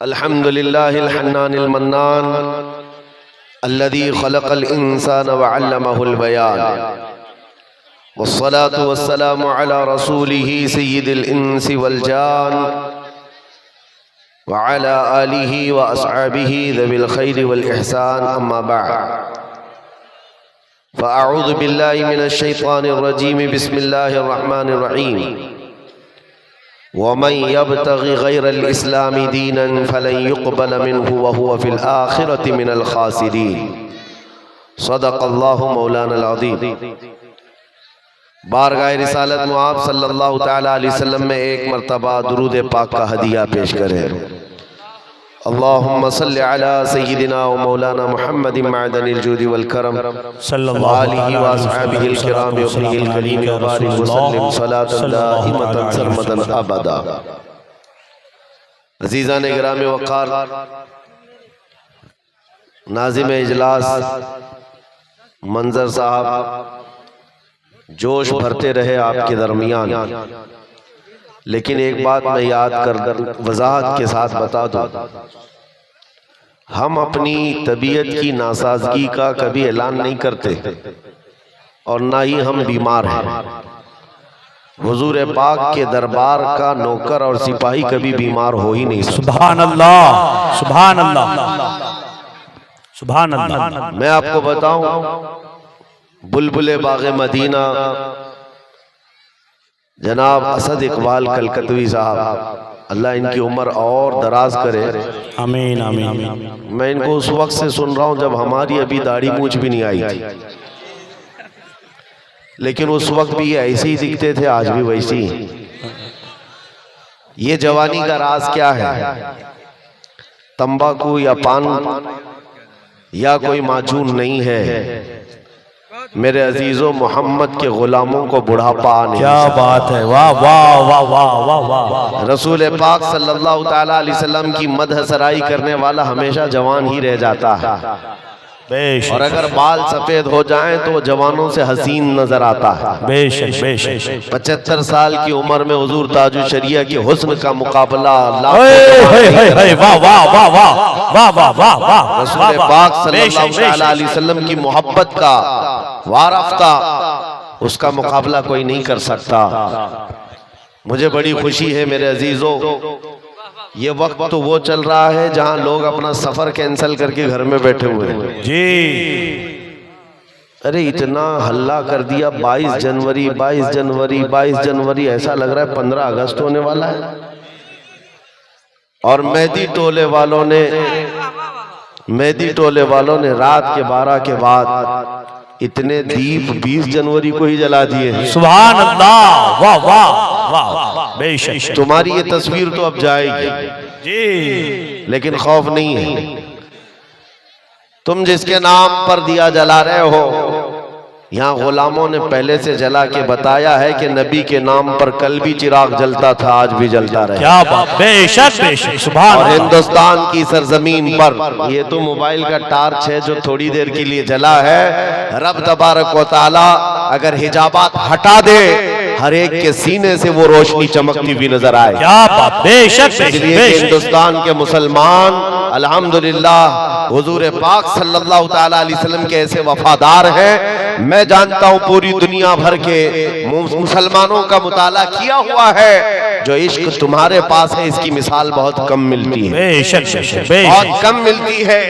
अल्हम्दुलिल्लाहिल हन्नानिल mannan अल्लज़ी खलक़ल इंसान व अल्लमहुल बयान वस्सलातु वस्सलामु अला रसूलिही सय्यिदिल इंसी वल जान व अला आलिही व अस्हाबिही ज़विल खैरि वल इहसान अम्मा बअद फ़अऊज़ु बिल्लाहि मिनश शैतानिर रजीम बिस्मिल्लाहिर रहमानिर रहीम वमन यब्तग़ि गैरल इस्लामी दीनन फलन युक़बल मिन्हु व हुवा फ़िल आख़िरति मिनल ख़ासिरीन। सदक़ल्लाहु मौलानल अज़ीम। बारगाह रिसालत मुआब सल्लल्लाहु तआला अलैहि वसल्लम में एक मरतबा दुरूद पाक का हदिया पेश करें। अल्लाहुम्मा सल्लि अला सय्यिदिना व मौलाना मुहम्मदिन मअदनिल जुदी वल करम सल्लल्लाहु अलैहि व अस्हाबिहिल किराम व अहलिल करीम व बारिक व सल्लिम सलातन दाइमतन सरमदन अबदा। अज़ीज़ान गिराम वक़ार, नाज़िम इजलास मंजर साहब जोश भरते रहे आपके दरमियान, लेकिन एक बात मैं याद कर वजाहत के साथ बता दूं, हम अपनी तबीयत की नासाजगी का कभी ऐलान नहीं करते और ना ही हम बीमार हैं। हुजूर पाक के दरबार का नौकर और सिपाही कभी बीमार हो ही नहीं सकता। सुभान अल्लाह, सुभान अल्लाह, सुभान अल्लाह। मैं आपको बताऊं, बुलबुले बाग़े मदीना जनाब असद इकबाल कलकतवी साहब, अल्लाह इनकी उम्र और दराज करे। आमीन आमीन। मैं इनको उस वक्त से सुन रहा हूं जब हमारी अभी दाढ़ी मूंछ भी नहीं आई थी, लेकिन उस वक्त भी ये ऐसे ही दिखते थे, आज भी वैसे ही। ये जवानी का राज क्या है? तंबाकू या पान या कोई माजून नहीं है मेरे अजीजों, मोहम्मद के गुलामों को बुढ़ापा नहीं। क्या बात है, वाह वाह वाह वाह वाह वाह। रसूल पाक सल्लल्लाहु तआला अलैहि वसल्लम की मदह सराई करने वाला हमेशा जवान ही रह जाता है, और अगर बाल सफेद हो जाएं तो जवानों से हसीन नजर आता है। बेशक बेशक। 75 साल की उम्र में हुजूर ताजुल शरिया के हुस्न का मुकाबला रसूल पाक सल्लल्लाहु तआला अलैहि वसल्लम की मोहब्बत का वारफ्ता, उसका मुकाबला कोई नहीं कर सकता। मुझे बड़ी खुशी है मेरे अजीजों, ये वक्त तो वो चल रहा है जहां लोग अपना सफर कैंसिल करके घर में बैठे हुए हैं जी। अरे इतना हल्ला कर दिया, 22 जनवरी 22 जनवरी 22 जनवरी, ऐसा लग रहा है 15 अगस्त होने वाला है। और मेहदी टोले वालों ने रात के 12 के बाद इतने दीप 20 जनवरी को ही जला दिए। सुभान अल्लाह, वाह वाह वाह। बेशक। तुम्हारी ये तस्वीर तो अब जाएगी जी, लेकिन खौफ नहीं है। तुम जिसके नाम पर दिया जला रहे हो, यहाँ गुलामों ने पहले से जला के बताया है कि नबी के नाम पर कल भी चिराग जलता था, आज भी जलता रहे। क्या बात। बेशक बेशक। सुभान। और हिंदुस्तान की सरजमीन पर ये तो मोबाइल का टार्च है जो थोड़ी देर के लिए जला है। रब तबारक व तआला अगर हिजाबात हटा दे, हर एक के सीने से वो रोशनी चमकती हुई नजर आए। क्या बात। बेशक। इसलिए हिंदुस्तान के मुसलमान अल्हम्दुलिल्लाह हुजूर पाक सल्लल्लाहु तआला अलैहि वसल्लम के ऐसे वफादार हैं। मैं जानता हूं पूरी दुनिया भर के मुसलमानों का मुताला किया हुआ है, जो इश्क तुम्हारे पास है इसकी मिसाल बहुत कम मिलती है। बेशक बहुत कम मिलती है।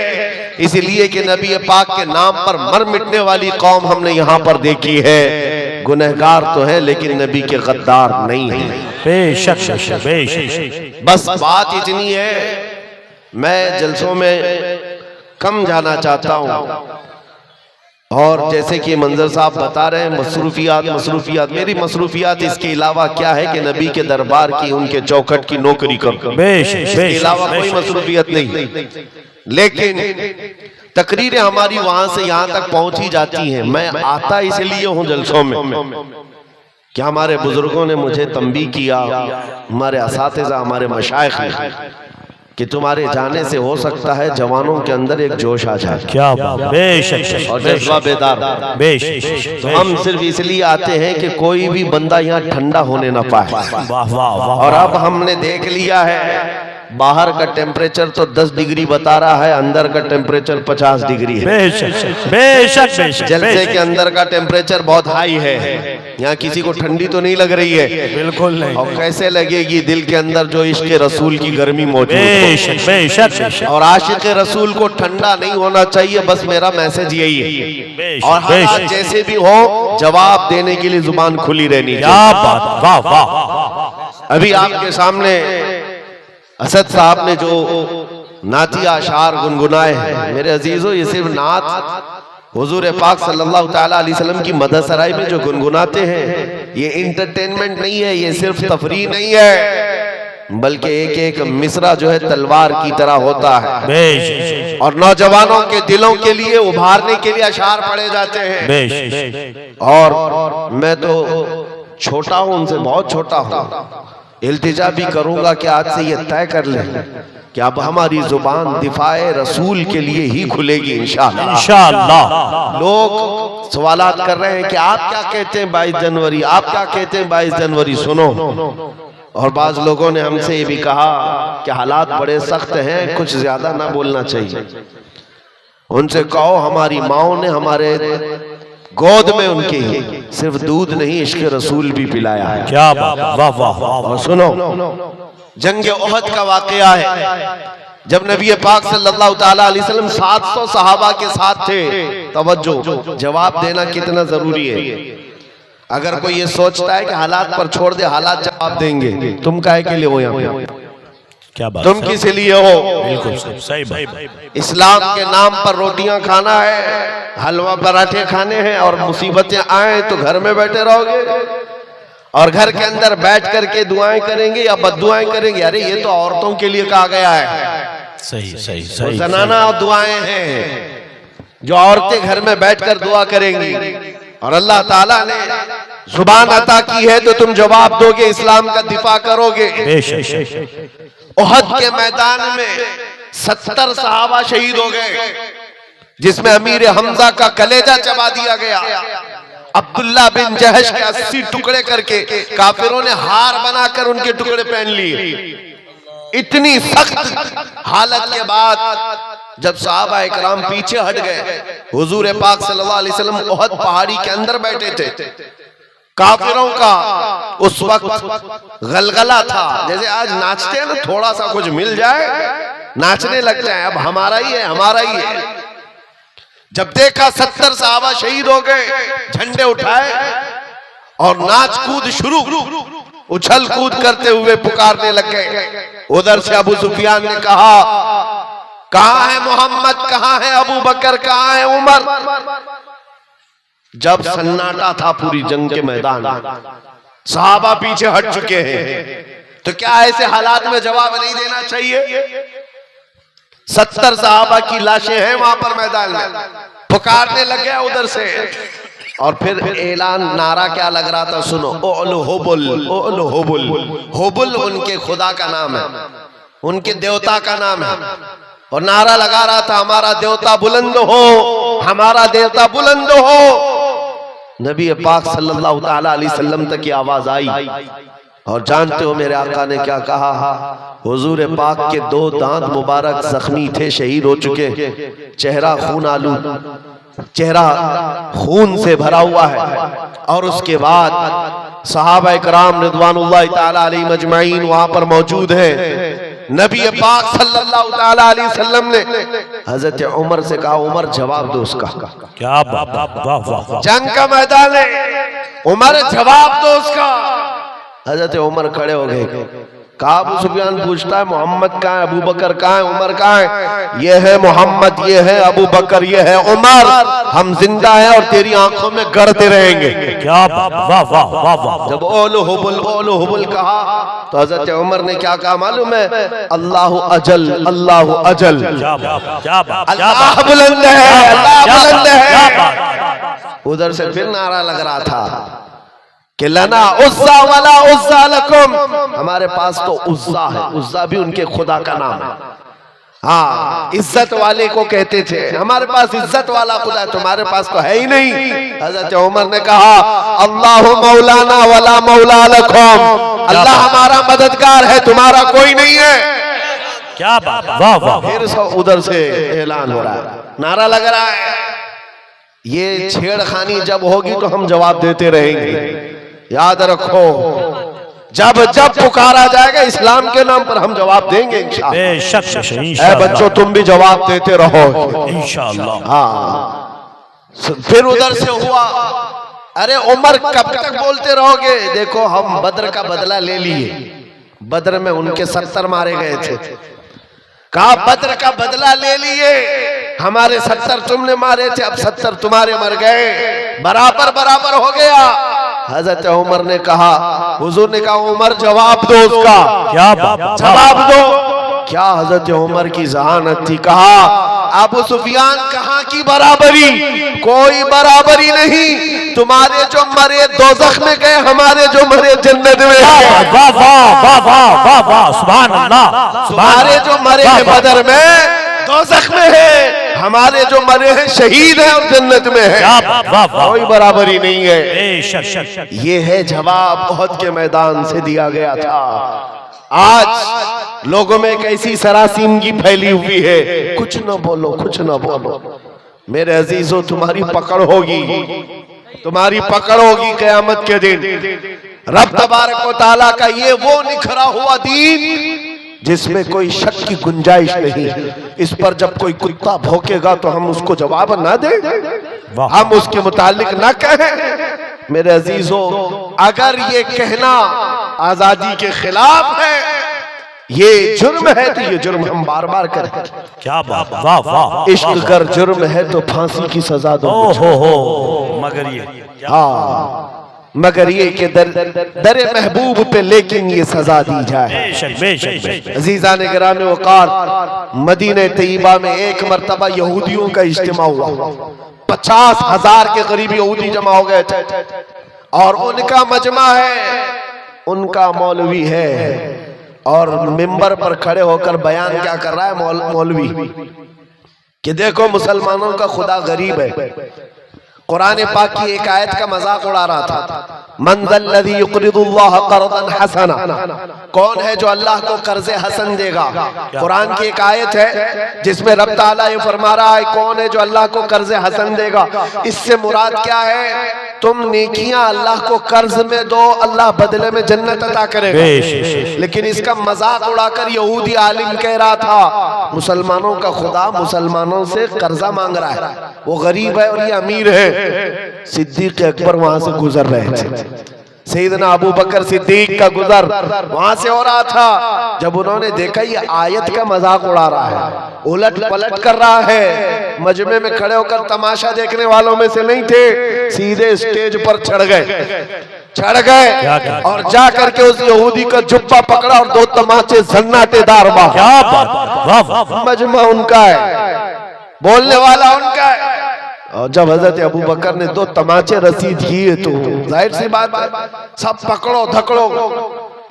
इसलिए कि नबी पाक के नाम पर मर मिटने वाली कौम हमने यहाँ पर देखी है। गुनहगार तो है लेकिन नबी के गद्दार नहीं है। बेशक बेशक। बस बात इतनी है, मैं जलसों में कम जाना चाहता हूँ। और जैसे कि मंजर साहब बता रहे हैं, मसरूफियात, मेरी मसरूफियात इसके अलावा क्या है कि नबी के दरबार की, उनके चौखट की नौकरी करता हूं, इसके अलावा कोई मसरूफियत नहीं। लेकिन तकरीरें हमारी वहां से यहाँ तक पहुंची जाती हैं। मैं आता इसलिए हूँ जलसों में कि हमारे बुजुर्गों ने मुझे तंबीह किया, हमारे असातिज़ा, हमारे मशाइख ने, कि तुम्हारे जाने से हो सकता है जवानों के अंदर एक जोश आ जाए। क्या बात। बेशक। और जज्बा बेदार। बेशक। तो हम सिर्फ इसलिए आते हैं कि कोई भी बंदा यहाँ ठंडा होने ना पाए। वाह वाह वाह। और अब हमने देख लिया है बाहर का टेम्परेचर तो 10 डिग्री बता रहा है, अंदर का टेम्परेचर 50 डिग्री है। बेशक बेशक बेशक। जलसे के अंदर का टेम्परेचर बहुत हाई है, यहाँ किसी को ठंडी तो नहीं लग रही है, बिल्कुल नहीं। और कैसे लगेगी दिल के अंदर जो इश्क रसूल की गर्मी मौजूद बेशक बेशक बेशक। और आशिक रसूल को ठंडा नहीं होना चाहिए, बस मेरा मैसेज यही है। और हालात जैसे भी हो जवाब देने के लिए जुबान खुली रहनी चाहिए। क्या बात, वाह वाह। अभी आपके सामने असद साहब ने जो नातिया अशार गुनगुनाए हैं, मेरे अजीजों, ये सिर्फ नात हुजूर पाक सल्लल्लाहु ताला अलैहि वसल्लम की मदद सराय में जो गुनगुनाते हैं, ये इंटरटेनमेंट नहीं है, ये सिर्फ तफरीह नहीं है, बल्कि एक एक मिसरा जो है तलवार की तरह होता है और नौजवानों के दिलों के लिए उभारने के लिए अशार पढ़े जाते हैं। और मैं तो छोटा हूं, उनसे बहुत छोटा हूं, इल्तिजा भी करूंगा कि आज से ये तय कर लें कि अब हमारी जुबान दिफाए रसूल के लिए ही खुलेगी इंशाअल्लाह। इंशाअल्लाह। लोग सवालात कर रहे हैं कि आप क्या कहते हैं 22 जनवरी, आप क्या कहते हैं 22 जनवरी, सुनो। और बाज लोगों ने हमसे ये भी कहा कि हालात बड़े सख्त हैं, कुछ ज्यादा ना बोलना चाहिए। उनसे कहो हमारी माओ ने हमारे गोद में उनके ही सिर्फ दूध नहीं इश्क रसूल भी पिलाया है। क्या बात, वाह वाह वाह। और सुनो, जंग ओहद का वाकया है, जब नबी पाक सल्लल्लाहु ताला अलैहि वसल्लम 700 सहाबा के साथ थे। तवज्जो, जवाब देना कितना जरूरी है। अगर कोई ये सोचता है कि हालात पर छोड़ दे, हालात जवाब देंगे, तुम काहे के लिए हो यहाँ? क्या बात, तुम किस लिए हो? बिल्कुल सही बात। इस्लाम के नाम पर रोटियां खाना है, हलवा पराठे खाने हैं, और मुसीबतें आए तो घर में बैठे रहोगे और घर के अंदर बैठ करके दुआएं करेंगे या बद्दुआएं करेंगे? अरे ये तो औरतों के लिए कहा गया है। सही सही सही। जनाना दुआएं हैं जो औरतें घर में बैठकर दुआ करेंगी, और अल्लाह ताला ने जुबान अता की है तो तुम जवाब दोगे, इस्लाम का दिफा करोगे। ओहद के मैदान में 70 सहाबा शहीद हो गए, जिसमें अमीर हमजा का कलेजा चबा दिया गया। अब्दुल्ला बिन जहश के 80 टुकड़े करके काफिरों ने हार बनाकर उनके टुकड़े पहन लिए। इतनी सख्त हालत के बाद जब सहाबा इकराम पीछे हट गए, हुजूर पाक सल्लल्लाहु अलैहि वसल्लम ओहद पहाड़ी के अंदर बैठे थे। काफिरों का उस वक्त गलगला था, जैसे आज नाचते हैं ना, थोड़ा सा कुछ मिल जाए नाचने लग जाए, अब हमारा ही है, हमारा ही है। जब देखा 70 सहाबा शहीद हो गए, झंडे उठाए और नाच कूद शुरू, उछल कूद करते हुए पुकारने लग गए। उधर से अबू सुफियान ने कहा, कहां है मोहम्मद, कहां है अबू बकर, कहां है उमर? जब सन्नाटा था पूरी जंग के मैदान, सहाबा पीछे हट चुके हैं, तो क्या ऐसे हालात में जवाब नहीं देना चाहिए? 70 सहाबा की लाशें हैं वहां पर मैदान में, पुकारने लग गया उधर से। और फिर ऐलान, नारा क्या लग रहा था, सुनो, ओलो होबुल, ओलो होबुल। होबुल उनके खुदा का नाम है, उनके देवता का नाम है, और नारा लगा रहा था, हमारा देवता बुलंद हो, हमारा देवता बुलंद हो। नबी पाक सल्लल्लाहु ताला अलैहि वसल्लम तक की आवाज आई, और जानते हो मेरे आका ने क्या कहा? हुजूर पाक के 2 दांत मुबारक जख्मी थे, शहीद हो चुके, चेहरा खून आलू, चेहरा खून से भरा हुआ है। और उसके बाद सहाबा इकराम रिदवानुल्लाह ताला अलैहिम अजमईन वहां पर मौजूद हैं। नबी पाक सल्लल्लाहु ताला अलैहि वसल्लम ने हजरत उमर से कहा, उमर जवाब दो उसका। क्या बात, वाह वाह। जंग का मैदान है, उमर जवाब दो उसका। हजरत उमर खड़े हो गए, कहा, अबू सुफियान पूछता है मोहम्मद कहाँ है, अबू बकर कहाँ है, उमर कहाँ है? ये है मोहम्मद, ये है अबू बकर, ये है उमर, हम जिंदा हैं और तेरी आंखों में गड़ते रहेंगे। क्या बात, वाह वाह वाह वाह। जब ओलो हुबुल कहा तो हजरत उमर ने क्या कहा मालूम है? अल्लाह अजल, अल्लाह अजल। अल्लाह बुलंद है, अल्लाह बुलंद है। उधर से फिर नारा लग रहा था कि लना उज़्ज़ा वला उज़्ज़ा लकुम, हमारे पास तो उज़्ज़ा है, उज़्ज़ा भी उनके खुदा का नाम है। हाँ, इज्जत वाले को कहते थे, हमारे पास इज्जत वाला खुदा है, तुम्हारे पास तो है ही नहीं। हज़रत उमर ने कहा, अल्लाहु मौलाना वला मौला लकुम, अल्लाह हमारा मददगार है, तुम्हारा कोई नहीं है। क्या बात, वाह वाह। फिर सब उधर से ऐलान हो रहा है, नारा लग रहा है, ये छेड़खानी जब होगी तो हम जवाब देते रहेंगे। याद रखो, जब जब पुकारा जाएगा इस्लाम के नाम पर हम जवाब देंगे इंशाअल्लाह। बेशक ऐ इंशाअल्लाह। बच्चों, तुम भी जवाब देते रहो इंशाअल्लाह। हाँ। फिर उधर से हुआ, अरे उमर कब तक बोलते रहोगे? देखो, हम बद्र का बदला ले लिए, बद्र में उनके 70 मारे गए थे। कहा बद्र का बदला ले लिए, हमारे 70 तुमने मारे थे, अब 70 तुम्हारे मर गए, बराबर बराबर हो गया। हजरत उमर ने कहा, हुजूर ने कहा, उमर जवाब दो उसका, क्या बात, जवाब दो। क्या हजरत उमर की जहानत थी। कहा, अबू सुफियान कहाँ की बराबरी, कोई बराबरी नहीं। तुम्हारे जो मरे दोज़ख में गए, हमारे जो मरे जन्नत में। वाह वाह वाह वाह वाह वाह, सुभान अल्लाह। तुम्हारे जो मरे हैं बदर में, दोज़ख में है, हमारे जो मरे हैं शहीद हैं और जन्नत में है। कोई बराबरी नहीं है। ये है जवाब उहद के मैदान से दिया गया था। आज लोगों में एक ऐसी सरासीमगी फैली हुई है, कुछ न बोलो, कुछ न बोलो। मेरे अजीजों, तुम्हारी पकड़ होगी, तुम्हारी पकड़ होगी क़यामत के दिन। रब तबारक व तआला का ये वो निखरा हुआ दीन जिसमें कोई शक की गुंजाइश नहीं। इस पर जब कोई कुत्ता भौंकेगा तो हम उसको जवाब ना दें, हम उसके मुतालिक ना कहें। मेरे अजीजों, अगर ये कहना आजादी के खिलाफ है, ये जुर्म है, तो ये जुर्म हम बार बार करें। क्या बात, वाह वाह। इश्क अगर जुर्म है तो फांसी की सजा दो। हो, मगर ये, हाँ, मगर ये कि दर महबूब पे लेकिन ये सजा दी जाए। अजीजा ने गिराने वक़ार, मदीने तैयबा में एक मरतबा यहूदियों का इज्तिमा हुआ, 50,000 के करीब यहूदी जमा हो गए थे, और उनका मजमा है, उनका मौलवी है, और मिंबर पर खड़े होकर बयान क्या कर रहा है मौलवी, कि देखो मुसलमानों का खुदा गरीब है। कुरान पाक की एक आयत का मजाक उड़ा रहा था, मन ज़ल्लज़ी युक़रिदुल्लाह क़र्ज़न हसना, कौन है जो अल्लाह को कर्ज़े हसन देगा। कुरान की एक आयत है जिसमें रब ताला ये फरमा रहा है, कौन है जो अल्लाह को कर्ज़े हसन देगा। इससे मुराद क्या है? तुम नेकियां अल्लाह को कर्ज में दो, अल्लाह बदले में जन्नत अता करेगा। लेकिन इसका मजाक उड़ाकर यहूदी आलिम कह रहा था, मुसलमानों का खुदा मुसलमानों से कर्जा मांग रहा है, वो गरीब है और ये अमीर है। सिद्दीक अकबर वहां से गुजर रहे थे, सैयदना अबू बकर सिद्दीक का गुजर वहां से हो रहा था। जब उन्होंने देखा ये आयत का मजाक उड़ा रहा है, उलट पलट कर रहा है, मजमे में खड़े होकर तमाशा देखने वालों में से नहीं थे, सीधे स्टेज पर चढ़ गए और जा करके उस यहूदी का जुब्बा पकड़ा और 2 तमाचे सन्नाटेदार मारे। मजमा उनका है, बोलने वाला उनका है। और जब हजरत अबू बकर ने 2 तमाचे रसीद किए तो जाहिर सी बात है, सब पकड़ो धकड़ो,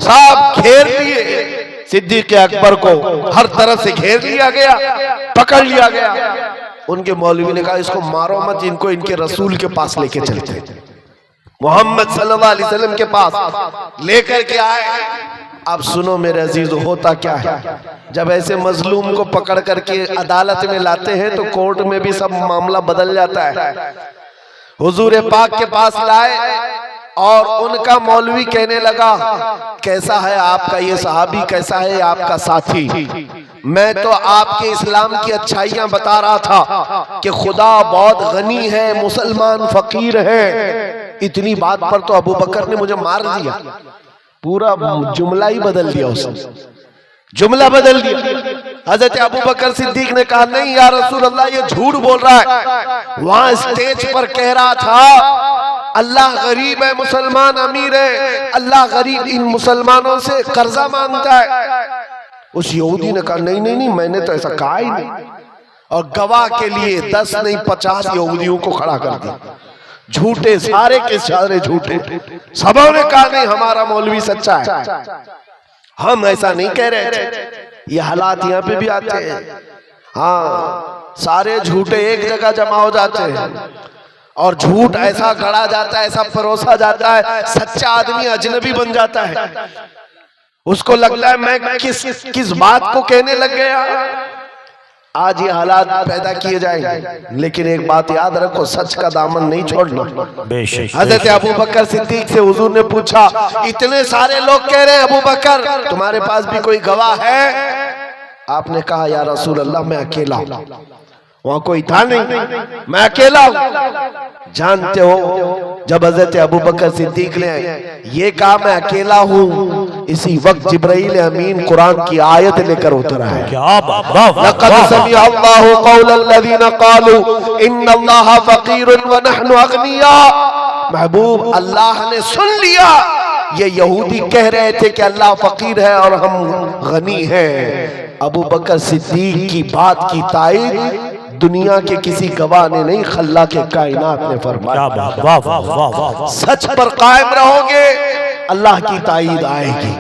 सब घेर लिए। सिद्दीक अकबर को हर तरफ से घेर लिया गया, पकड़ लिया गया। उनके मौलवी ने कहा, इसको मारो मत, इनको इनके रसूल के पास लेके चलते, मोहम्मद सल्लल्लाहु अलैहि वसल्लम के पास लेकर के आए। अब सुनो मेरे अजीज, होता क्या है, जब ऐसे मजलूम को पकड़ करके अदालत में लाते हैं तो कोर्ट में भी सब मामला बदल जाता है। हुजूर पाक के पास लाए और उनका मौलवी कहने लगा, कैसा है आपका ये सहाबी, कैसा है आपका साथी? मैं तो आपके इस्लाम की अच्छाइयां बता रहा था कि खुदा बहुत गनी है, मुसलमान फकीर है। इतनी बात पर तो अबू बकर ने मुझे मार दिया, पूरा जुमला ही बदल दिया, उसने जुमला बदल दिया। हजरत अबू बकर सिद्दीक ने कहा, नहीं या रसूल अल्लाह, ये झूठ बोल रहा है। वहां स्टेज पर कह रहा था, अल्लाह गरीब है, मुसलमान अमीर है, अल्लाह गरीब इन मुसलमानों से कर्जा मांगता है। उस यहूदी ने कहा, नहीं नहीं नहीं, मैंने तो ऐसा कहा ही नहीं। और गवाह के लिए 10 नहीं 50 यहूदियों को खड़ा कर दिया, झूठे, सारे के सारे झूठे। सबों ने कहा, नहीं हमारा मौलवी सच्चा है, हम ऐसा नहीं कह रहे थे। ये हालात यहाँ पे भी आते हैं। हाँ, सारे झूठे एक जगह जमा हो जाते हैं और झूठ ऐसा गढ़ा जाता है, ऐसा परोसा जाता है, सच्चा आदमी अजनबी बन जाता है। उसको लगता है मैं किस बात को कहने लग गया। आज ये हालात पैदा किए जाएंगे, लेकिन एक बात याद रखो, सच का दामन नहीं छोड़ना। हजरत अबू बकर सिद्दीक से हुजूर ने पूछा, इतने सारे लोग कह रहे हैं अबू बकर तुम्हारे पास भी कोई गवाह है? आपने कहा या रसूल अल्लाह मैं अकेला हूं, वहां कोई था नहीं, मैं अकेला हूं। जानते हो जब हजरत अबू बकर सिद्दीक ने ये कहा मैं अकेला हूं, इसी वक्त जिब्राइल अमीन कुरान की आयत लेकर उतरा है। लक़द समिअ अल्लाहु क़ौलल लज़ीना क़ालू इन्नल्लाहा फ़क़ीरुन व नहनु अग़निया। महबूब अल्लाह ने सुन लिया, ये यहूदी कह रहे थे कि अल्लाह फकीर है और हम गनी हैं। अबू बकर सिद्दीक की बात की तायद दुनिया के किसी गवाह ने नहीं, खल्ला के कायनात ने फरमाया। सच पर कायम रहोगे, अल्लाह की तायद आएगी,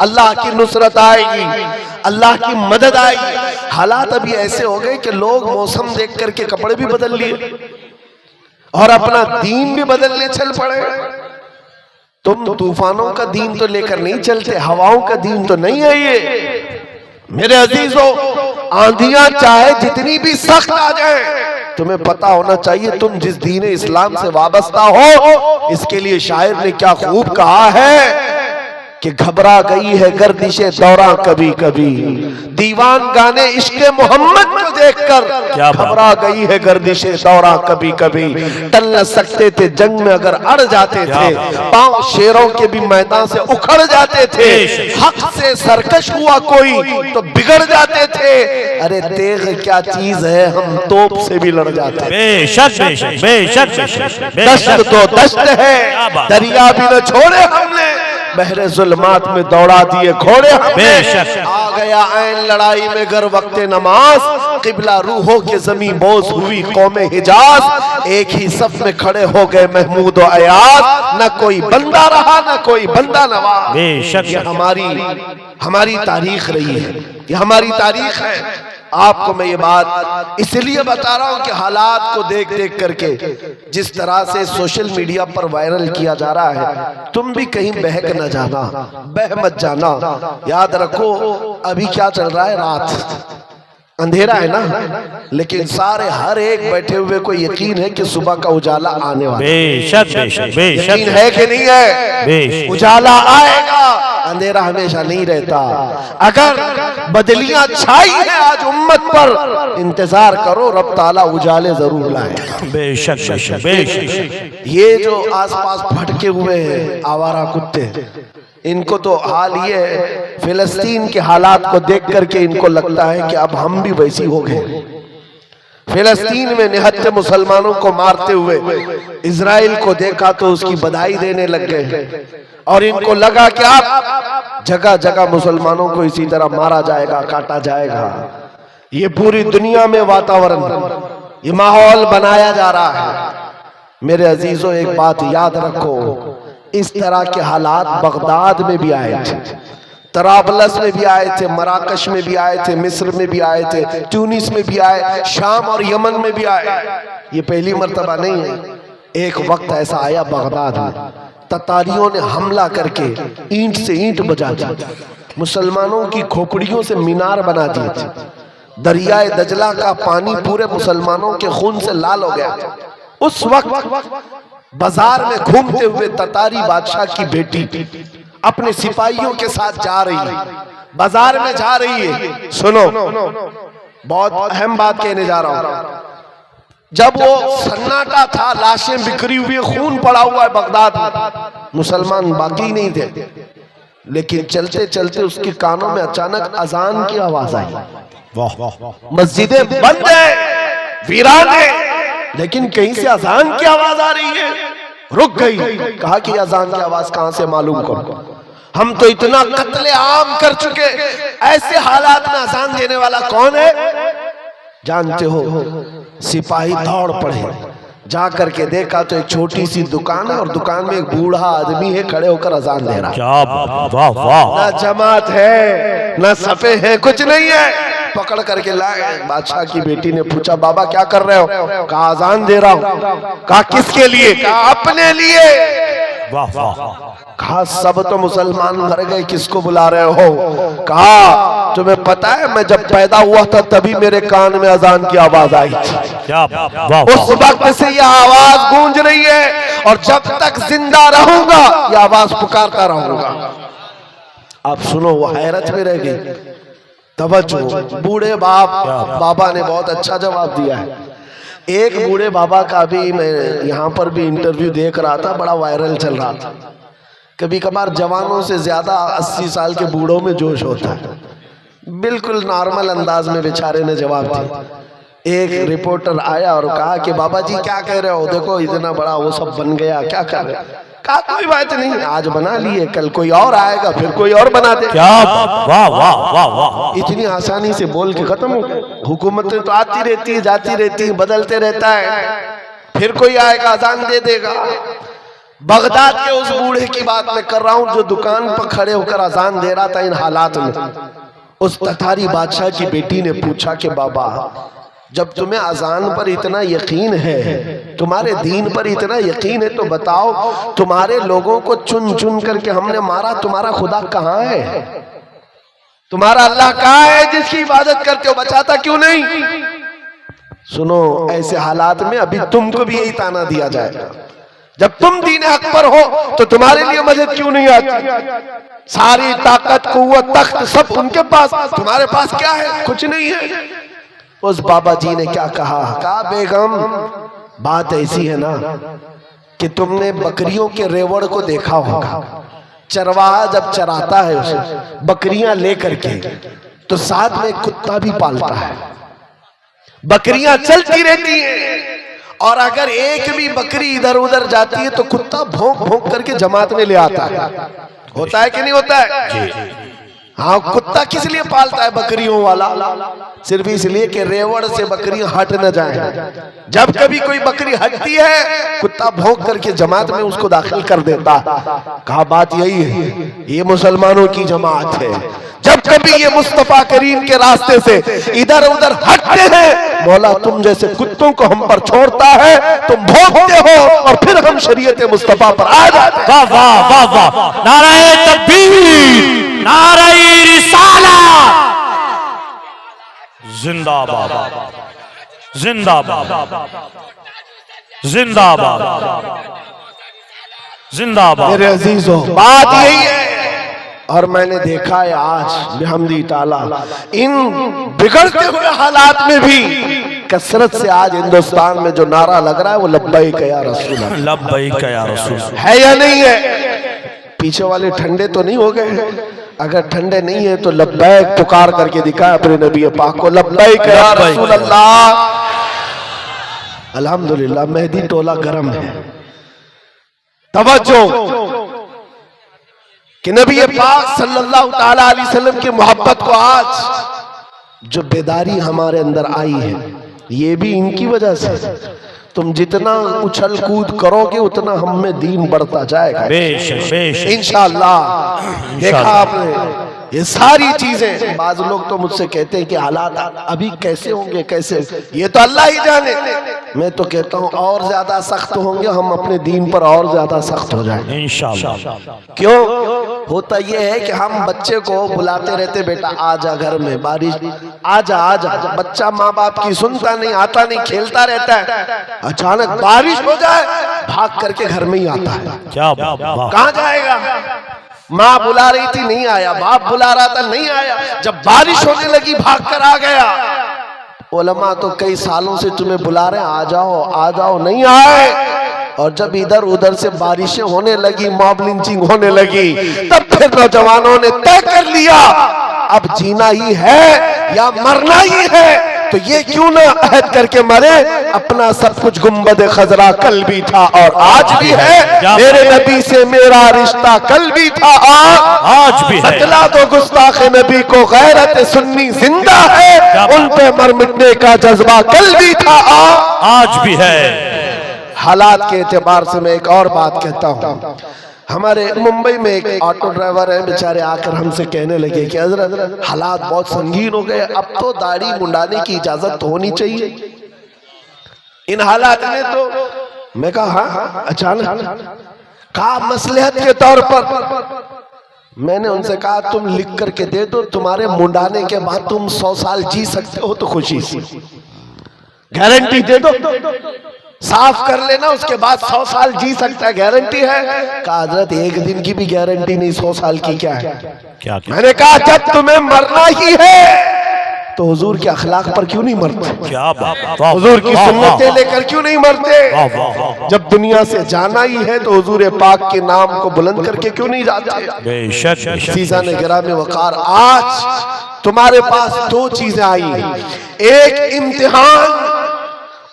अल्लाह की नुसरत आएगी, अल्लाह की मदद आएगी। हालात अभी ऐसे हो गए कि लोग मौसम देख करके कपड़े भी बदल लिए और अपना दीन भी बदलने चल पड़े। तुम तूफानों का दीन तो लेकर नहीं चलते, हवाओं का दीन तो नहीं है ये। मेरे अजीजों, आंधियां चाहे जितनी भी सख्त आ जाए, तुम्हें पता होना चाहिए तुम जिस दीन इस्लाम से वाबस्ता हो। इसके लिए शायर ने क्या खूब कहा है कि घबरा गई है गर्दिशे दौरा कभी कभी, दीवान गाने इश्क़े मोहम्मद को देखकर घबरा गई है गर्दिशे दौरा कभी कभी। टल न सकते थे जंग में अगर अड़ जाते थे, पांव शेरों के भी मैदान से उखड़ जाते थे। हक से सरकश हुआ कोई तो बिगड़ जाते थे, अरे तेग क्या चीज है हम तोप से भी लड़ जाते। बेशक बेशक बेशक बेशक, दश्त तो दश्त है, दरिया भी न छोड़े हमने, बहरे जुल्मात में दौड़ा दिए घोड़े हमने। आ गया ऐन लड़ाई में गर वक्ते नमाज, किबला रूहों के जमीन बोझ हुई कौमे हिजाज। एक ही सफ में खड़े हो गए महमूद और अयाज, न कोई बंदा रहा न कोई बंदा नवाज। ये हमारी तारीख रही है, ये हमारी तारीख है। आपको मैं ये बात इसलिए बता रहा हूं कि हालात को देख देख करके जिस तरह से सोशल मीडिया पर वायरल किया जा रहा है, तुम भी कहीं बहक न जाना, बह मत जाना। याद रखो अभी क्या चल रहा है, रात अंधेरा है ना, लेकिन सारे हर एक बैठे हुए को यकीन है कि सुबह का उजाला आने वाला है। यकीन है कि नहीं है? उजाला आएगा, अंधेरा हमेशा नहीं रहता। अगर बदलियां छाई है आज उम्मत पर, इंतजार करो रब ताला उजाले जरूर लाएगा। बेशक बेशक बेशक। ये जो आसपास भटके हुए हैं आवारा कुत्ते, इनको तो हाल ये है, फिलिस्तीन के हालात को देख करके इनको लगता है कि अब हम भी वैसी हो गए। फिलिस्तीन में निहत्थे मुसलमानों को मारते हुए इजराइल को देखा तो उसकी बधाई देने लग गए, और इनको लगा कि अब जगह जगह मुसलमानों को इसी तरह मारा जाएगा, काटा जाएगा। ये पूरी दुनिया में वातावरण, ये माहौल बनाया जा रहा है। मेरे अजीजों, एक बात याद रखो, इस तरह के हालात बगदाद में भी आए थे, तराबलस में भी आए थे, मराकश में भी आए थे, मिस्र में भी आए थे, ट्यूनिस में भी आए, शाम और यमन में भी आए। ये पहली मर्तबा नहीं है। एक वक्त ऐसा आया बगदाद में, ततारियों ने हमला करके ईंट से ईंट बजा दी, मुसलमानों की खोपड़ियों से मीनार बना दिए थे। दरियाए दजला का पानी पूरे मुसलमानों के खून से लाल हो गया। उस वक्त बाजार में घूमते हुए ततारी बादशाह की बेटी अपने सिपाहियों के साथ जा रही है, बाजार में जा रही है। सुनो, बहुत अहम बात कहने जा रहा हूं। जब वो सन्नाटा था, लाशें बिखरी हुई, खून पड़ा हुआ है बगदाद में, मुसलमान बाकी नहीं थे, लेकिन चलते चलते उसके कानों में अचानक अजान की आवाज आई। मस्जिदें बंद है, वीरान है, लेकिन कहीं से अजान की आवाज आ रही है। रुक गई, कहा कि अजान की आवाज कहां से मालूम करो, हम तो इतना कत्ले आम कर चुके, ऐसे हालात में अजान देने वाला कौन है? जानते हो, सिपाही दौड़ पड़े, जा करके देखा तो एक छोटी सी दुकान है और दुकान में एक बूढ़ा आदमी है, खड़े होकर अजान दे रहा है। ना जमात है ना सफे है, कुछ नहीं है। पकड़ करके लाए। बादशाह की बेटी ने पूछा, बाबा क्या कर रहे हो? कहा अजान दे रहा हूं। कहा किसके लिए? कहा अपने लिए। वाह वाह। कहा सब तो मुसलमान मर गए, किसको बुला रहे हो? कहा तुम्हें पता है मैं जब पैदा हुआ था तभी मेरे कान में अजान की आवाज आई थी। क्या वाह। उस वक्त से यह आवाज गूंज रही है और जब तक जिंदा रहूंगा यह आवाज पुकारता रहूंगा। आप सुनो, वो हैरत में रह गई। तवज्जो, बूढ़े बाबा ने बहुत अच्छा जवाब दिया है। एक बूढ़े बाबा का भी मैं यहाँ पर भी इंटरव्यू देख रहा था, बड़ा वायरल चल रहा था। कभी कभार जवानों से ज्यादा 80 साल के बूढ़ों में जोश होता है। बिल्कुल नॉर्मल अंदाज में बेचारे ने जवाब दिया। एक रिपोर्टर आया और कहा कि बाबा जी क्या कह रहे हो, देखो इतना बड़ा वो सब बन गया, क्या कर रहे हो? कहा कोई बात नहीं, आज बना लिए, कल कोई और आएगा, फिर कोई और बना दे। क्या वाह वाह वाह वाह। इतनी आसानी से बोल के खत्म हो गया। हुकूमतें तो आती रहती है, जाती रहती है, बदलते रहता है, फिर कोई आएगा अजान दे देगा। बगदाद के उस बूढ़े की बात मैं कर रहा हूँ जो दुकान पर खड़े होकर अजान दे रहा था इन हालात में। उस ततारी बादशाह की बेटी ने पूछा कि बाबा जब तुम्हें अजान पर इतना यकीन है, तुम्हारे दीन पर इतना यकीन है, तो बताओ तुम्हारे लोगों को चुन चुन करके हमने मारा, तुम्हारा खुदा कहाँ है? तुम्हारा अल्लाह कहाँ है जिसकी इबादत करते हो? बचाता क्यों नहीं? सुनो, ऐसे हालात में अभी तुमको भी यही ताना दिया जाएगा। जब तुम दीन हक पर हो तो तुम्हारे लिए मदद क्यों नहीं आती? सारी ताकत, कुव्वत, तख्त सब उनके पास, तुम्हारे पास क्या है? कुछ नहीं है। उस बाबा जी ने क्या कहा बेगम बात ऐसी है ना कि तुमने बकरियों के रेवड़ को देखा होगा। चरवाहा जब चराता है उसे बकरियां लेकर के, तो साथ में कुत्ता भी पालता है। बकरियां चलती रहती हैं और अगर एक भी बकरी इधर उधर जाती है तो कुत्ता भौंक भौंक करके जमात में ले आता है। होता है कि नहीं होता है? हाँ, कुत्ता किस लिए पालता है बकरियों वाला? सिर्फ इसलिए कि रेवड़ से बकरियां हट न जाएं। जब कभी कोई बकरी हटती है कुत्ता भौंक करके जमात में उसको दाखिल कर देता। कहा बात यही है, ये मुसलमानों की जमात है। जब कभी ये मुस्तफा करीम के रास्ते से इधर उधर हटते हैं, मौला तुम जैसे कुत्तों को हम पर छोड़ता है, तुम भौंकते हो और फिर हम शरीयत मुस्तफा पर आ जाते हैं। वाह वाह वाह वाह। नाराए तकबीर, नाराए रिसालत, जिंदाबाद जिंदाबाद जिंदाबाद जिंदाबाद। मेरे अजीजों, बात यही है। और मैंने देखा है आज बिहम्दी ताला इन बिगड़ते हुए हालात में भी कसरत से आज हिंदुस्तान में जो नारा लग रहा है वो लब्बैक या रसूल अल्लाह, लब्बैक या रसूल है या नहीं है? पीछे वाले ठंडे तो नहीं हो गए? अगर ठंडे नहीं है तो लब्बैक पुकार करके दिखाए अपने नबी पाक को, लब्बैक या रसूल अल्लाह। अल्हम्दुलिल्लाह मेहदी टोला गरम है। तवज्जो कि नबी पाक सल्लल्लाहु ताला अलैहि वसल्लम की मोहब्बत को आज जो बेदारी हमारे अंदर आई है ये भी इनकी वजह से। तुम जितना उछल कूद करोगे उतना हम में दीन बढ़ता जाएगा इंशाअल्लाह। देखा आपने ये सारी चीजें। बाज लोग तो मुझसे कहते हैं कि हालात अभी कैसे होंगे, कैसे, ये तो अल्लाह ही जाने। मैं तो कहता हूँ और ज्यादा सख्त होंगे, हम अपने दीन पर और ज्यादा सख्त हो जाएंगे इंशाअल्लाह। क्यों होता ये है कि हम बच्चे को बुलाते रहते, बेटा आजा घर में बारिश, आजा आजा। बच्चा माँ बाप की सुनता नहीं, आता नहीं, खेलता रहता है। अचानक बारिश हो जाए भाग करके घर में ही आता है। क्या कहाँ जाएगा? माँ बुला रही थी नहीं आया, बाप बुला रहा था नहीं आया, जब बारिश होने लगी भाग कर आ गया। उलमा तो कई सालों से तुम्हें बुला रहे हैं आ जाओ नहीं आए। और जब इधर उधर से बारिशें होने लगी, मॉब लिंचिंग होने लगी, तब फिर नौजवानों ने तय कर लिया अब जीना ही है या मरना ही है, तो ये क्यों ना अहद करके मरे। अपना सब कुछ गुंबद खजरा कल भी था और आज भी है, मेरे नबी से मेरा रिश्ता कल भी था आज भी है। बतला दो गुस्ताखे नबी को गैरत सुन्नी जिंदा है, उन पे मर मिटने का जज्बा कल भी था आज भी है। हालात के एतबार से मैं एक और बात कहता हूँ। हमारे मुंबई में एक ऑटो ड्राइवर है, बेचारे आकर हमसे कहने लगे कि हजरत हालात बहुत संगीन हो गए, अब तो दाढ़ी मुंडाने की इजाजत तो होनी चाहिए इन हालात में। तो मैं कहा हाँ, अचानक कहा मसलहत के तौर पर। मैंने उनसे कहा तुम लिख करके दे दो, तुम्हारे मुंडाने के बाद तुम 100 साल जी सकते हो तो खुशी से गारंटी दे दो, साफ कर लेना, उसके बाद 100 साल जी सकता है, गारंटी है। कहा हजरत एक दिन की भी गारंटी नहीं, 100 साल की क्या है। क्या मैंने कहा जब तुम्हें मरना ही है तो हुजूर के अखलाक पर क्यों नहीं मरते, क्या बात, हुजूर की सुन्नतें लेकर क्यों नहीं मरते। जब दुनिया से जाना ही है तो हुजूर पाक के नाम को बुलंद करके क्यों नहीं जाते। बेशक सीज़ा ने गिरामे वकार, आज तुम्हारे पास 2 चीजें आई हैं, एक इम्तिहान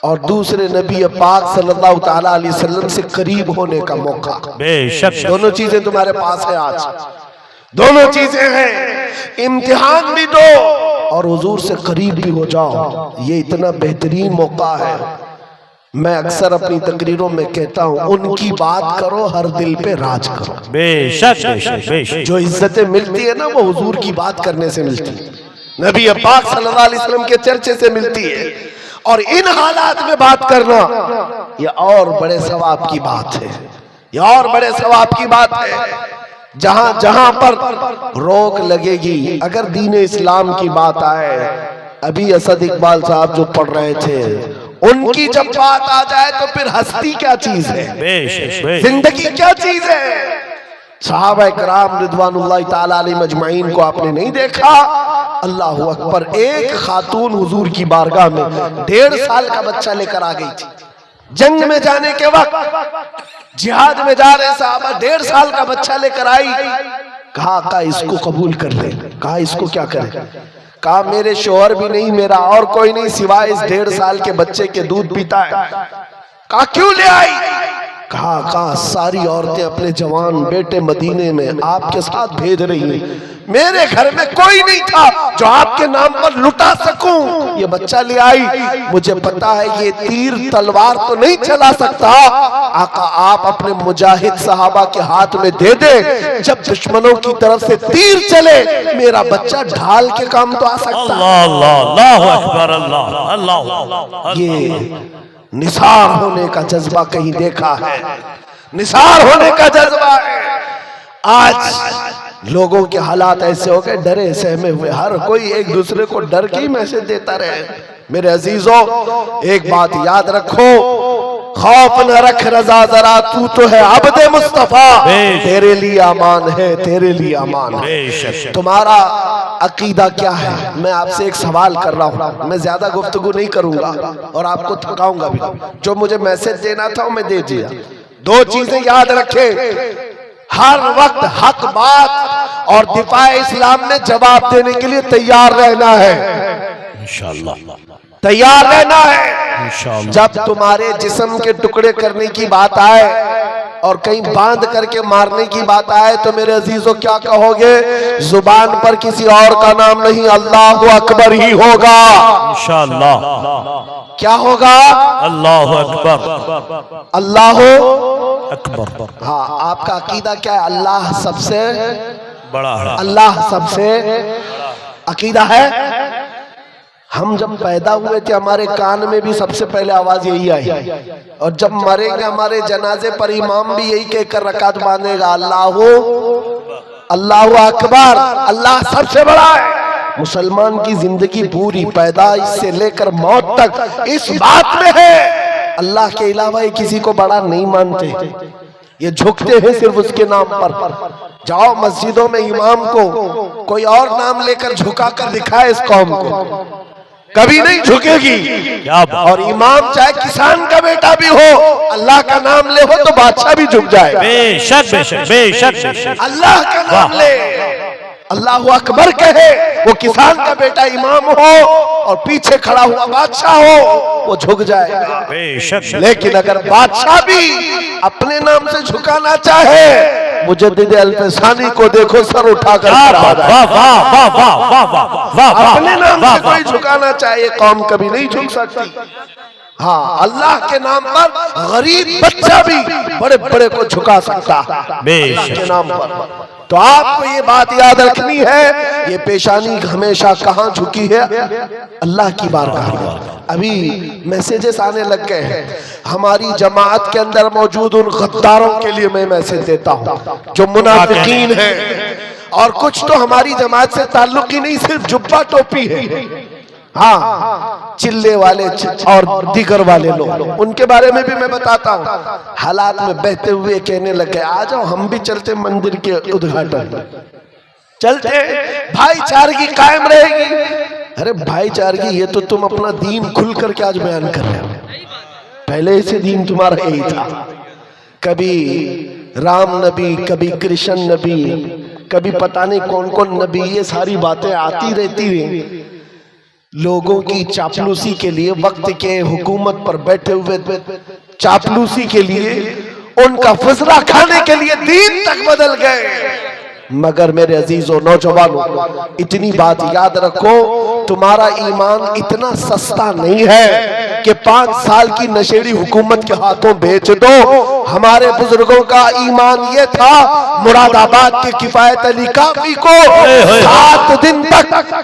और दूसरे नबी पाक सल्लल्लाहु ताला अलैहि वसल्लम से करीब होने का मौका। बेशक दोनों चीजें तुम्हारे पास है आज, दोनों चीजें हैं, इम्तिहान भी दो और हुजूर से करीब भी हो जाओ। ये इतना बेहतरीन मौका है। मैं अक्सर अपनी तकरीरों में कहता हूँ, उनकी बात करो, हर दिल पे राज करो। बेशक बेशक बेशक। जो इज्जतें मिलती है ना वो हुजूर की बात करने से मिलती है, नबी पाक सल्लल्लाहु अलैहि वसल्लम के चर्चे से मिलती है। और इन हालात में बात करना ये और बड़े सवाब की बात है, ये और बड़े सवाब की बात है। जहां जहां पर रोक लगेगी, अगर दीन इस्लाम की बात आए, अभी असद इकबाल साहब जो पढ़ रहे थे, उनकी जब बात आ जाए तो फिर हस्ती क्या चीज है, बेशक बेशक। जिंदगी क्या चीज है। सहाबा कराम रिदवानुल्लाह ताला अलैहिम अजमाइन को आपने नहीं देखा, अल्लाह अकबर, एक खातून हुजूर की बारगाह में 1.5 साल का बच्चा लेकर आ गई थी। जंग में जाने के वक्त, जिहाद में जा रहे साहबा, 1.5 साल का बच्चा लेकर आई। कहा इसको कबूल कर ले। कहा इसको क्या करे। कहा मेरे शोहर भी नहीं, मेरा और कोई नहीं सिवाय इस 1.5 साल के बच्चे के दूध पीता है। कहा क्यों ले आई। कहा सारी औरतें अपने जवान बेटे मदीने में आपके साथ भेज रही हैं, मेरे घर में कोई नहीं था जो आपके नाम पर लुटा सकूं, ये बच्चा ले आई। मुझे पता है ये तीर तलवार तो नहीं चला सकता, आका आप अपने मुजाहिद सहाबा के हाथ में दे दे, जब दुश्मनों की तरफ से तीर चले मेरा बच्चा ढाल के काम तो आ सकता है। अल्लाह अकबर, अल्लाह अल्लाह। ये निसार होने का जज्बा कहीं देखा है, निसार होने का जज्बा है। आज लोगों के हालात ऐसे हो गए, डरे सहमे हुए, हर कोई एक दूसरे को डर के ही मैसेज देता रहे। मेरे अजीजों, एक बात याद रखो, खौफ न रख रजा जरा, तू तो है अब्दे मुस्तफा, तेरे लिए अमान है, तेरे लिए अमान है। तुम्हारा अकीदा क्या है। मैं आपसे एक सवाल कर रहा हूँ, मैं ज्यादा गुफ्तगू नहीं करूंगा और आपको थकाऊंगा भी। जो मुझे मैसेज देना था वो मैं दे दिया। 2 चीजें याद रखें, हर वक्त हक बात और दिफाए इस्लाम में जवाब देने के लिए तैयार रहना है, इंशाअल्लाह तैयार रहना है। इंशाअल्लाह। जब तुम्हारे जिस्म के टुकड़े करने की बात आए और कहीं बांध करके मारने की बात आए तो मेरे अजीजों क्या कहोगे। जुबान पर किसी और का नाम नहीं, अल्लाह अकबर ही होगा। इंशाअल्लाह। क्या होगा? अल्लाह अकबर, अल्लाह अकबर। हाँ, आपका अकीदा क्या है? अल्लाह सबसे बड़ा है, अल्लाह सबसे अकीदा है। हम जब पैदा हुए थे हमारे कान में भी सबसे पहले आवाज यही आई, और जब मरेंगे हमारे जनाजे पर इमाम भी यही कहकर रकात बांधेगा, अल्लाह अल्लाह अकबर, अल्लाह सबसे बड़ा है। मुसलमान की जिंदगी पूरी पैदाइश से लेकर मौत तक इस बात में है, अल्लाह के अलावा ये किसी को बड़ा नहीं मानते, ये झुकते हैं सिर्फ उसके नाम पर। जाओ मस्जिदों में इमाम को कोई और नाम लेकर झुका कर दिखाए इस कौम को, कभी नहीं झुकेगी। और इमाम चाहे किसान का बेटा भी हो, अल्लाह का नाम ले हो तो बादशाह भी झुक जाए। बेशक बेशक बेशक। अल्लाह का नाम ले, अल्लाह अकबर कहे, वो किसान का बेटा इमाम हो और पीछे खड़ा हुआ बादशाह हो, वो झुक जाएगा। बेशक। लेकिन अगर बादशाह भी अपने नाम से झुकाना चाहे, मुजद्दिद अल्फसानी को देखो, सर उठाकर अपने नाम से कोई झुकाना चाहे, कौम कभी नहीं झुक सकती। हाँ, अल्लाह के नाम पर गरीब बच्चा भी बड़े बड़े को झुका सकता है अल्लाह के नाम पर। तो आपको ये बात याद रखनी है, ये पेशानी हमेशा कहाँ झुकी है? अल्लाह की बारगाह में। अभी मैसेजेस आने लग गए हैं। हमारी जमात के अंदर मौजूद उन गद्दारों के लिए मैं मैसेज देता हूँ जो मुनाफिकीन है, और कुछ तो हमारी जमात से ताल्लुक ही नहीं, सिर्फ जुब्बा टोपी है। हाँ, चिल्ले वाले और दिगर वाले लोग, उनके बारे में भी मैं बताता हूँ। हालात में बहते हुए कहने लगे आ जाओ हम भी चलते मंदिर के उद्घाटन, चलते, भाईचारगी कायम रहेगी। अरे भाईचारगी ये तो तुम अपना दीन खुल करके आज बयान कर रहे हो, पहले से दीन तुम्हारा यही था। कभी राम नबी, कभी कृष्ण नबी, कभी पता नहीं कौन कौन नबी, ये सारी बातें आती रहती हैं लोगों की चापलूसी के लिए, वक्त के हुकूमत पर बैठे हुए चापलूसी के लिए, उनका फुसरा खाने के लिए दीन तक बदल गए। मगर मेरे अजीजों नौजवानों, इतनी बात याद रखो, तुम्हारा ईमान इतना सस्ता नहीं है कि 5 साल की नशेड़ी हुकूमत के हाथों बेच दो। हमारे बुजुर्गों का ईमान ये था, मुरादाबाद के किफायत अली काफी को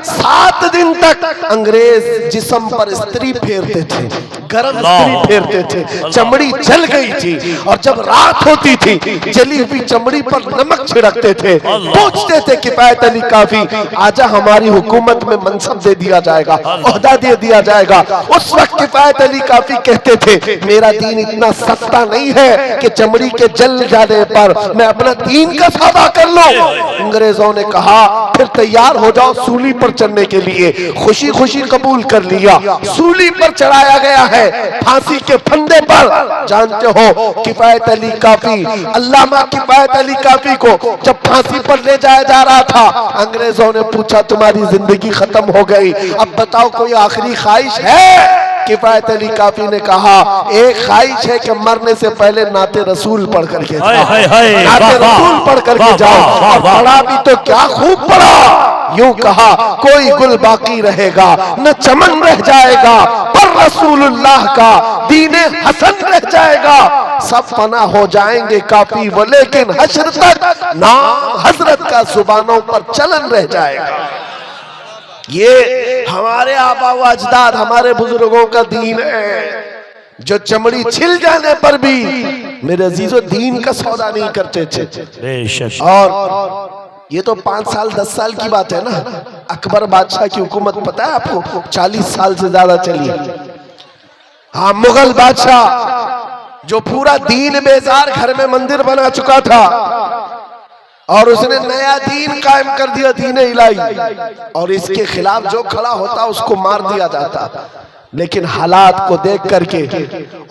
7 दिन तक अंग्रेज जिस्म पर स्त्री फेरते थे, गरम स्त्री फेरते थे, चमड़ी जल गई थी, और जब रात होती थी जली हुई चमड़ी पर नमक छिड़कते थे। पूछते थे किफायत अली काफी, आजा हमारी हुकूमत में मनसब दे दिया जाएगा, ओहदा दे दिया जाएगा। उस वक्त किफायत अली काफी कहते थे मेरा दीन इतना सस्ता नहीं है कि चमड़ी के जल जाने पर मैं अपना दीन का सौदा कर लूं। अंग्रेजों ने कहा फिर तैयार हो जाओ सूली पर चढ़ने के लिए। खुशी खुशी कबूल कर लिया, सूली पर चढ़ाया गया है, फांसी के फंदे पर। जानते हो किफायत अली काफी, अल्लामा किफायत अली काफी को जब फांसी पर ले जाया जा रहा था, अंग्रेजों ने पूछा तुम्हारी जिंदगी खत्म हो गई, अब बताओ कोई आखिरी ख्वाहिश है? किफायत अली काफी ने कहा एक ख्वाहिश है कि मरने से पहले नाते रसूल पढ़ करके जाओ, नाते रसूल पढ़ करके जाओ। और पढ़ा भी तो क्या खूब पढ़ा, यूं कहा कोई गुल बाकी रहेगा न चमन रह जाएगा, पर रसूलुल्लाह का दीने हसन रह जाएगा। सब फना हो जाएंगे काफी वो, लेकिन हश्र तक नाम हजरत का जुबानों पर चलन रह जाएगा। ये हमारे आबा व अजदाद, हमारे बुजुर्गों का दीन है, जो चमड़ी छिल जाने पर भी मेरे अजीजों दीन का सौदा नहीं करते थे। और ये तो 5 साल 10 साल की बात है ना। अकबर बादशाह की हुकूमत पता है आपको 40 साल से ज्यादा चली। हाँ, मुगल बादशाह जो पूरा दीन बेजार घर में मंदिर बना चुका था, और उसने नया दीन कायम कर दिया, दीन इलाही, और इसके खिलाफ जो खड़ा होता उसको मार दिया जाता। लेकिन हालात को देख करके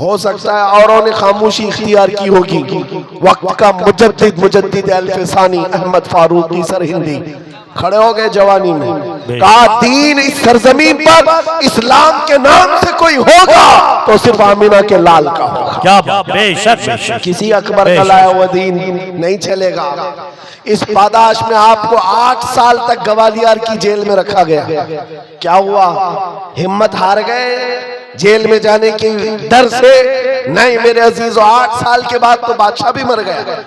हो सकता है औरों ने खामोशी इख्तियार की होगी। वक्त का मुजद्दिद अल-फिसानी अहमद फारूकी सरहिंदी खड़े हो गए जवानी में, कहा दीन इस सरजमीन पर इस्लाम के नाम से कोई होगा तो सिर्फ आमिना के लाल का होगा। क्या बेशक, किसी अकबर का लाया हुआ दीन नहीं चलेगा। इस पादाश में आपको 8 साल तक ग्वालियर की जेल में रखा गया। क्या हुआ? हिम्मत हार गए जेल में जाने के डर से? नहीं मेरे अजीजों, 8 साल के बाद तो बादशाह भी मर गया,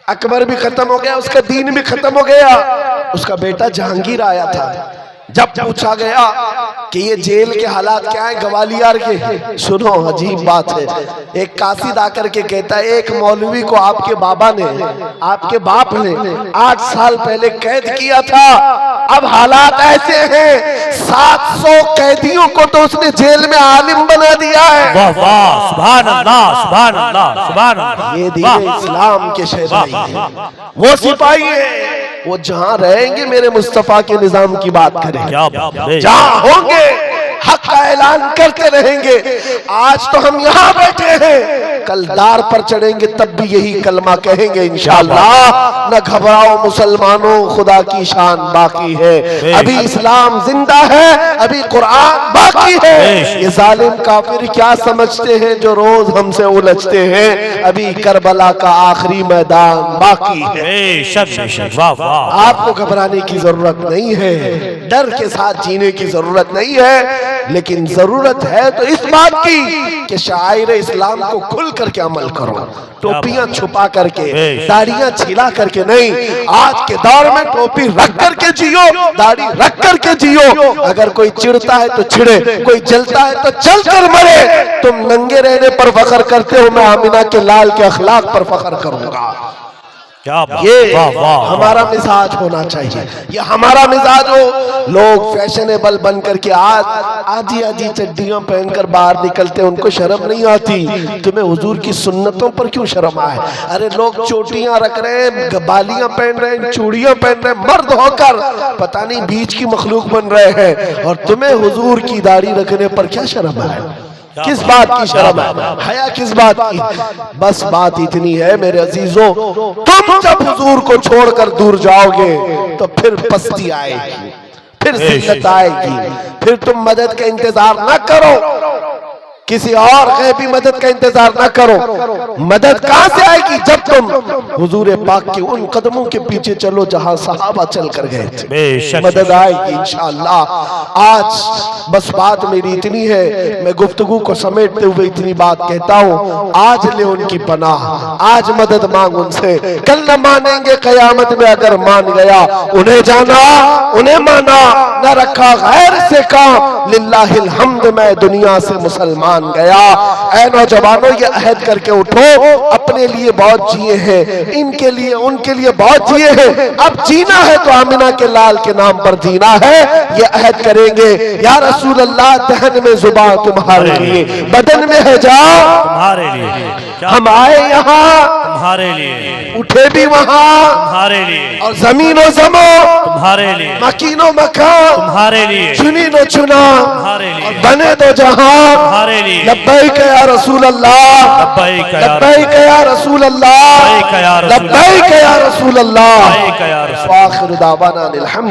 अकबर भी खत्म हो गया, उसका दीन भी खत्म हो गया। उसका बेटा जहांगीर आया था। जब पूछा गया कि ये जेल के हालात क्या है ग्वालियर के, सुनो अजीब बात है। एक कासिद आकर के कहता है एक मौलवी को आपके बाबा ने, आपके बाप ने 8 साल पहले कैद किया था। अब हालात ऐसे हैं 700 कैदियों को तो उसने जेल में आलिम बना दिया है। वाह वाह, सुभान अल्लाह, सुभान अल्लाह, सुभान अल्लाह। ये दीन इस्लाम के शहदाई हैं, वो सिपाही है, वो जहां रहेंगे मेरे मुस्तफा के निजाम की बात करें, जहां होंगे हक का ऐलान करते रहेंगे। आज तो हम यहाँ बैठे हैं, कल दार पर चढ़ेंगे तब भी यही कलमा कहेंगे इंशाअल्लाह। न घबराओ मुसलमानों, खुदा की शान बाकी है, अभी इस्लाम जिंदा है, अभी कुरान बाकी है। ये जालिम काफिर क्या समझते हैं जो रोज हमसे उलझते हैं, अभी करबला का आखिरी मैदान बाकी है। आपको घबराने की जरूरत नहीं है, डर के साथ जीने की जरूरत नहीं है। लेकिन जरूरत है तो इस बात की कि शायर इस्लाम को खुल करके अमल करो, टोपियां छुपा करके, दाढ़ियां छिला करके नहीं। आज के दौर में टोपी रख करके जियो, दाढ़ी रख करके जियो। अगर कोई चिढ़ता है तो चिढ़े, कोई जलता है तो जल कर मरे। तुम नंगे रहने पर फख्र करते हो, मैं आमिना के लाल के अखलाक पर फख्र करूंगा। क्या बात, ये वाह, वाह, हमारा मिजाज होना चाहिए, ये हमारा मिजाज हो। लोग फैशनेबल बन करके आज आधी आधी चड्डियां पहनकर बाहर निकलते हैं, उनको शर्म नहीं आती। तुम्हें हुजूर की सुन्नतों पर क्यों शर्म आए? अरे लोग चोटियां रख रहे हैं, बालियां पहन रहे हैं, चूड़ियां पहन रहे हैं, मर्द होकर पता नहीं बीच की मखलूक बन रहे हैं, और तुम्हें हुजूर की दाढ़ी रखने पर क्या शर्म आए? किस बात की शर्म है? हया किस बात की? बस बात इतनी है मेरे अजीजों, तुम जब हुजूर को छोड़कर दूर जाओगे तो फिर पस्ती आएगी, फिर जिल्लत आएगी, फिर तुम मदद का इंतजार ना करो, किसी और गैबी मदद का इंतजार ना करो। मदद कहां से आएगी? जब तुम हुजूर पाक के उन कदमों के पीछे चलो जहां सहाबा चल कर गए थे, मदद आएगी इंशाअल्लाह। आज बस बात मेरी इतनी है, मैं गुफ्तगू को समेटते हुए इतनी बात कहता हूं, आज ले उनकी पनाह, आज मदद मांग उनसे, कल न मानेंगे कयामत में अगर मान गया। उन्हें जाना, उन्हें माना, न रखा गैर से काम, लिल्लाहिल हम्द मैं दुनिया से मुसलमान गया। ऐ नौजवानों, ये अहद करके उठो, अपने लिए बहुत जिए हैं, इनके लिए उनके लिए बहुत जिए हैं, अब जीना है तो आमिना के लाल के नाम पर जीना है। ये अहद करेंगे, या रसूल अल्लाह, दहन में जुबान तुम्हारे लिए, बदन में है जान तुम्हारे लिए, हम आए यहाँ तुम्हारे लिए, उठे भी वहाँ तुम्हारे लिए, और जमीनो जमो तुम्हारे लिए, मकीनो मकान तुम्हारे लिए, चुनी नो चुना, तुम्हारे लिए, बने दो जहां तुम्हारे लिए। लब्बैक या रसूल अल्लाह, लब्बैक या लब्बैक या रसूल अल्लाह, लब्बैक या रसूल अल्लाह, लब्बैक या रसूल अल्लाह। लब्बैक या रसूल व आखिर दावाना अनिल हम्द।